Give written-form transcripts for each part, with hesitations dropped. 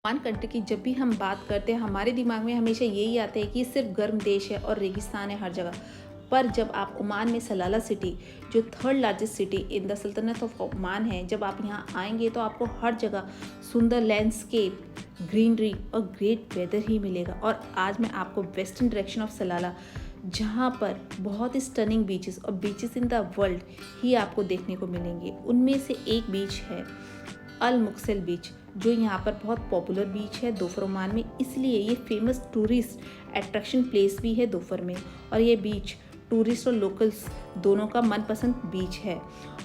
Oman country की जब भी हम बात करते हैं हमारे दिमाग में हमेशा यही आता है कि सिर्फ गर्म देश है और रेगिस्तान है हर जगह। पर जब आप ओमान में सलाला सिटी, जो third largest city in the सल्तनत ऑफ ओमान है, जब आप यहाँ आएंगे तो आपको हर जगह सुंदर लैंडस्केप, ग्रीनरी और ग्रेट वेदर ही मिलेगा। और आज मैं आपको वेस्टर्न डायरेक्शन ऑफ सलाला, जहाँ पर बहुत ही स्टनिंग बीचेस और बीचेस इन द वर्ल्ड ही आपको देखने को मिलेंगे। उनमें से एक बीच है अल मुक्सेल बीच, जो यहाँ पर बहुत पॉपुलर बीच है दोपहर ओमान में, इसलिए ये फेमस टूरिस्ट अट्रैक्शन प्लेस भी है दोपहर में। और ये बीच टूरिस्ट और लोकल्स दोनों का मनपसंद बीच है।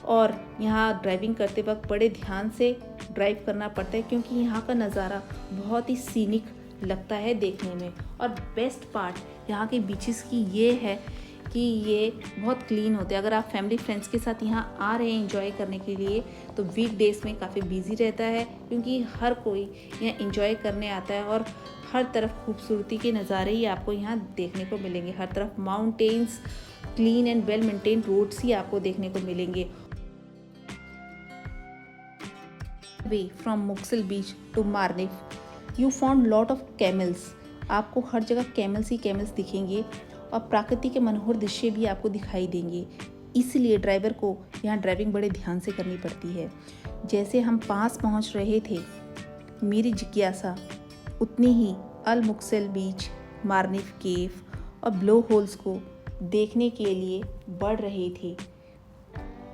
और यहाँ ड्राइविंग करते वक्त बड़े ध्यान से ड्राइव करना पड़ता है, क्योंकि यहाँ का नज़ारा बहुत ही सीनिक लगता है देखने में। और बेस्ट पार्ट यहाँ के बीचेस की ये है कि ये बहुत क्लीन होते हैं। अगर आप फैमिली फ्रेंड्स के साथ यहाँ आ रहे हैं एंजॉय करने के लिए, तो वीक डेज में काफ़ी बिजी रहता है, क्योंकि हर कोई यहाँ एंजॉय करने आता है। और हर तरफ खूबसूरती के नज़ारे ही आपको यहाँ देखने को मिलेंगे। हर तरफ mountains, clean and well maintain roads ही आपको देखने को मिलेंगे। Way from Mughsail beach to Marneef you found lot of camels. आपको हर जगह कैमल्स ही कैमल्स दिखेंगे और प्रकृति के मनोहर दृश्य भी आपको दिखाई देंगे। इसलिए ड्राइवर को यहाँ ड्राइविंग बड़े ध्यान से करनी पड़ती है। जैसे हम पास पहुँच रहे थे, मेरी जिज्ञासा उतनी ही अल मुक्सेल बीच, मार्निफ केव और ब्लो होल्स को देखने के लिए बढ़ रही थी।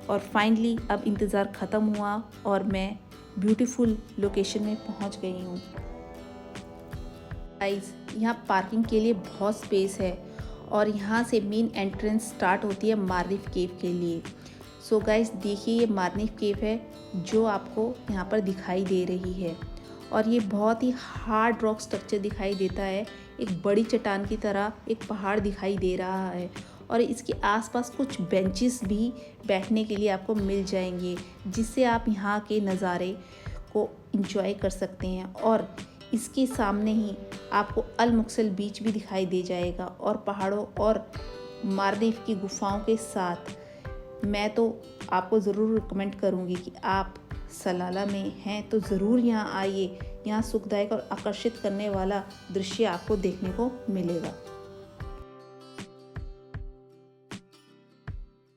और फाइनली अब इंतज़ार ख़त्म हुआ और मैं ब्यूटीफुल लोकेशन में पहुँच गई हूँ। गाइस, यहाँ पार्किंग के लिए बहुत स्पेस है और यहाँ से मेन एंट्रेंस स्टार्ट होती है मार्निफ केव के लिए। सो गाइस, देखिए ये मार्निफ केव है जो आपको यहाँ पर दिखाई दे रही है। और ये बहुत ही हार्ड रॉक स्ट्रक्चर दिखाई देता है, एक बड़ी चट्टान की तरह एक पहाड़ दिखाई दे रहा है। और इसके आसपास कुछ बेंचेस भी बैठने के लिए आपको मिल जाएंगे, जिससे आप यहाँ के नज़ारे को एंजॉय कर सकते हैं। और इसके सामने ही आपको अल मुक्सेल बीच भी दिखाई दे जाएगा, और पहाड़ों और मार्निफ की गुफाओं के साथ। मैं तो आपको ज़रूर रिकमेंड करूँगी कि आप सलाला में हैं तो ज़रूर यहाँ आइए। यहाँ सुखदायक और आकर्षित करने वाला दृश्य आपको देखने को मिलेगा।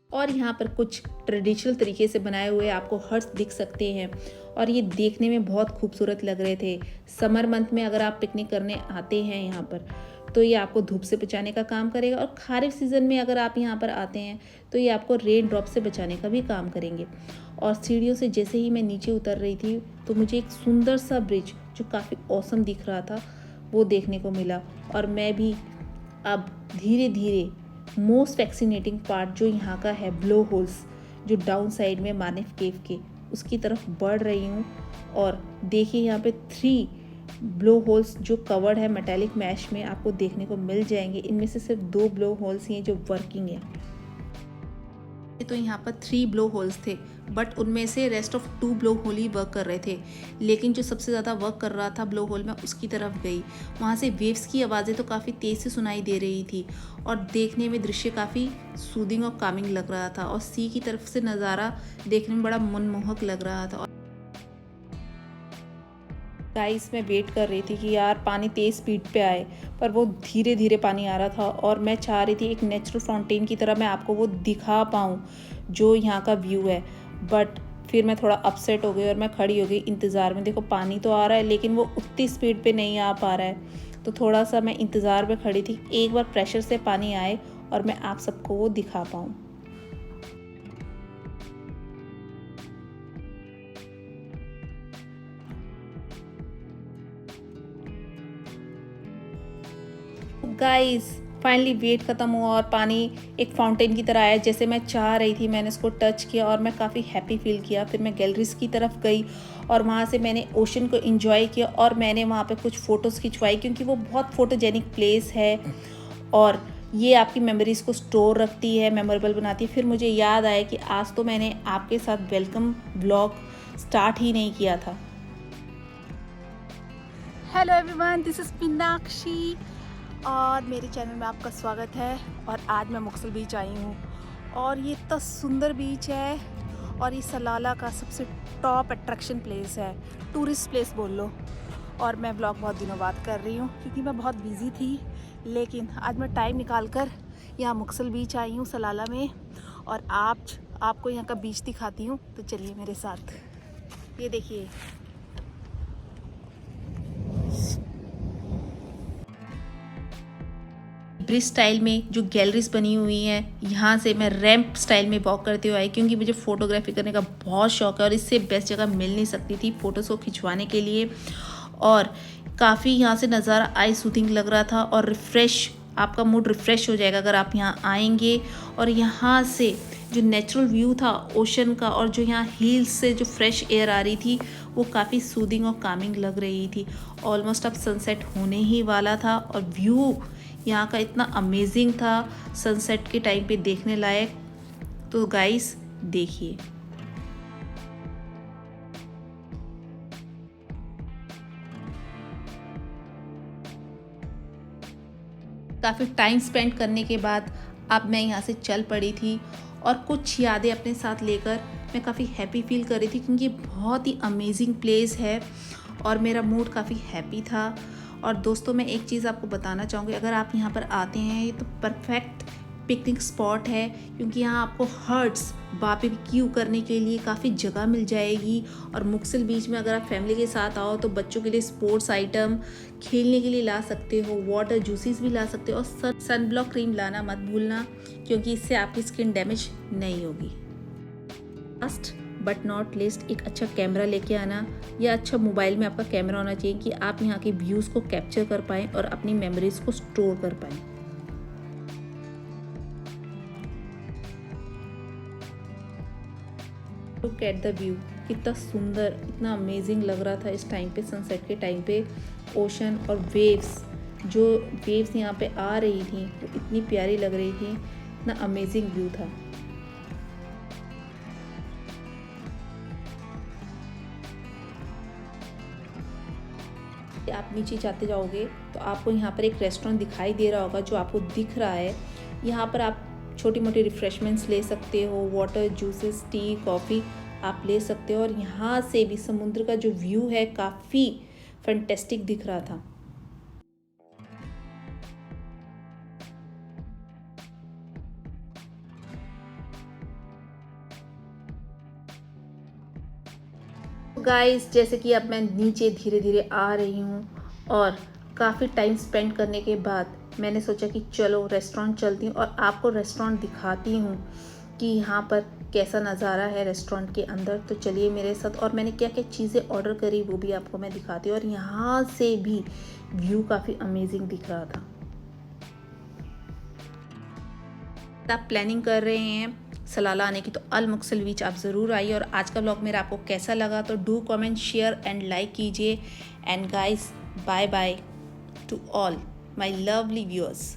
और यहाँ पर कुछ ट्रेडिशनल तरीके से बनाए हुए आपको हर्ट्स दिख सकते हैं, और ये देखने में बहुत खूबसूरत लग रहे थे। समर मंथ में अगर आप पिकनिक करने आते हैं यहाँ पर, तो ये आपको धूप से बचाने का काम करेगा। और खारिफ सीज़न में अगर आप यहाँ पर आते हैं तो ये आपको रेन ड्रॉप से बचाने का भी काम करेंगे। और सीढ़ियों से जैसे ही मैं नीचे उतर रही थी, तो मुझे एक सुंदर सा ब्रिज जो काफ़ी औसम दिख रहा था वो देखने को मिला। और मैं भी अब धीरे धीरे मोस्ट फैसिनेटिंग पार्ट जो यहाँ का है, ब्लो होल्स, जो डाउन साइड में मार्निफ केव के, उसकी तरफ बढ़ रही हूँ। और देखिए यहाँ पे 3 ब्लो होल्स जो कवर्ड है मेटालिक मैश में आपको देखने को मिल जाएंगे। इनमें से सिर्फ 2 ब्लो होल्स हैं जो वर्किंग है। तो यहाँ पर 3 ब्लो होल्स थे, बट उनमें से रेस्ट ऑफ 2 ब्लो होल ही वर्क कर रहे थे। लेकिन जो सबसे ज़्यादा वर्क कर रहा था ब्लो होल में, उसकी तरफ गई। वहाँ से वेव्स की आवाज़ें तो काफ़ी तेज़ से सुनाई दे रही थी, और देखने में दृश्य काफ़ी सूदिंग और कामिंग लग रहा था। और सी की तरफ से नज़ारा देखने में बड़ा मनमोहक लग रहा था। गाइस, मैं वेट कर रही थी कि यार पानी तेज़ स्पीड पे आए, पर वो धीरे धीरे पानी आ रहा था। और मैं चाह रही थी एक नेचुरल फाउंटेन की तरह मैं आपको वो दिखा पाऊँ जो यहाँ का व्यू है। बट फिर मैं थोड़ा अपसेट हो गई और मैं खड़ी हो गई इंतज़ार में। देखो पानी तो आ रहा है, लेकिन वो उतनी स्पीड पे नहीं आ पा रहा है। तो थोड़ा सा मैं इंतज़ार में खड़ी थी, एक बार प्रेशर से पानी आए और मैं आप सबको वो दिखा पाऊँ। गाइस, फाइनली वेट ख़त्म हुआ और पानी एक फाउंटेन की तरह आया जैसे मैं चाह रही थी। मैंने इसको टच किया और मैं काफ़ी हैप्पी फील किया। फिर मैं गैलरीज की तरफ गई और वहाँ से मैंने ओशन को एंजॉय किया, और मैंने वहाँ पे कुछ फ़ोटोज़ खिंचवाई, क्योंकि वो बहुत फ़ोटोजेनिक प्लेस है और ये आपकी मेमोरीज़ को स्टोर रखती है, मेमोरेबल बनाती है। फिर मुझे याद आया कि आज तो मैंने आपके साथ वेलकम व्लॉग स्टार्ट ही नहीं किया था। Hello everyone, this is Meenakshi और मेरे चैनल में आपका स्वागत है। और आज मैं मुक्सेल बीच आई हूँ, और ये इतना सुंदर बीच है, और ये सलाला का सबसे टॉप अट्रैक्शन प्लेस है, टूरिस्ट प्लेस बोल लो। और मैं ब्लॉग बहुत दिनों बाद कर रही हूँ क्योंकि मैं बहुत बिज़ी थी, लेकिन आज मैं टाइम निकाल कर यहाँ मुक्सल बीच आई हूँ सलाला में, और आपको यहाँ का बीच दिखाती हूँ। तो चलिए मेरे साथ। ये देखिए, ब्रिज स्टाइल में जो गैलरीज बनी हुई हैं, यहाँ से मैं रैंप स्टाइल में वॉक करते हुए आई क्योंकि मुझे फ़ोटोग्राफी करने का बहुत शौक है और इससे बेस्ट जगह मिल नहीं सकती थी फ़ोटोज़ को खिंचवाने के लिए। और काफ़ी यहाँ से नज़ारा आई सूथिंग लग रहा था और रिफ़्रेश, आपका मूड रिफ़्रेश हो जाएगा अगर आप यहाँ आएंगे। और यहाँ से जो नेचुरल व्यू था ओशन का और जो यहाँ हिल्स से जो फ्रेश एयर आ रही थी वो काफ़ी सूदिंग और कामिंग लग रही थी। ऑलमोस्ट अब सनसेट होने ही वाला था और व्यू यहाँ का इतना अमेजिंग था सनसेट के टाइम पे देखने लायक। तो गाइस देखिए, काफ़ी टाइम स्पेंड करने के बाद अब मैं यहाँ से चल पड़ी थी और कुछ यादें अपने साथ लेकर मैं काफ़ी हैप्पी फील कर रही थी क्योंकि बहुत ही अमेजिंग प्लेस है और मेरा मूड काफ़ी हैप्पी था। और दोस्तों, मैं एक चीज़ आपको बताना चाहूँगी, अगर आप यहाँ पर आते हैं ये तो परफेक्ट पिकनिक स्पॉट है क्योंकि यहाँ आपको हर्ट्स बारबेक्यू करने के लिए काफ़ी जगह मिल जाएगी। और मुक्सल बीच में अगर आप फैमिली के साथ आओ तो बच्चों के लिए स्पोर्ट्स आइटम खेलने के लिए ला सकते हो, वाटर जूसेस भी ला सकते हो और सन ब्लॉक क्रीम लाना मत भूलना क्योंकि इससे आपकी स्किन डैमेज नहीं होगी। लास्ट बट नॉट लिस्ट, एक अच्छा कैमरा लेके आना या अच्छा मोबाइल में आपका कैमरा होना चाहिए कि आप यहाँ के व्यूज़ को कैप्चर कर पाएँ और अपनी मेमोरीज को स्टोर कर पाएँ। लुक एट द व्यू, कितना सुंदर, इतना अमेजिंग लग रहा था इस टाइम पे, सनसेट के टाइम पे। ओशन और वेव्स, जो वेव्स यहाँ पे आ रही थी वो इतनी प्यारी लग रही थी, इतना अमेजिंग व्यू था। आप नीचे जाते जाओगे तो आपको यहाँ पर एक रेस्टोरेंट दिखाई दे रहा होगा जो आपको दिख रहा है। यहाँ पर आप छोटी मोटी रिफ़्रेशमेंट्स ले सकते हो, वाटर जूसेस टी कॉफ़ी आप ले सकते हो। और यहाँ से भी समुद्र का जो व्यू है काफ़ी फैंटेस्टिक दिख रहा था। गाइस, जैसे कि अब मैं नीचे धीरे धीरे आ रही हूँ और काफ़ी टाइम स्पेंड करने के बाद मैंने सोचा कि चलो रेस्टोरेंट चलती हूँ और आपको रेस्टोरेंट दिखाती हूँ कि यहाँ पर कैसा नज़ारा है रेस्टोरेंट के अंदर। तो चलिए मेरे साथ, और मैंने क्या क्या चीज़ें ऑर्डर करी वो भी आपको मैं दिखाती हूँ। और यहाँ से भी व्यू काफ़ी अमेजिंग दिख रहा था। आप प्लानिंग कर रहे हैं सलाला आने की तो अल मुक्सल बीच आप ज़रूर आइए। और आज का व्लॉग मेरा आपको कैसा लगा तो do comment share and like कीजिए। And guys, bye bye to all my lovely viewers.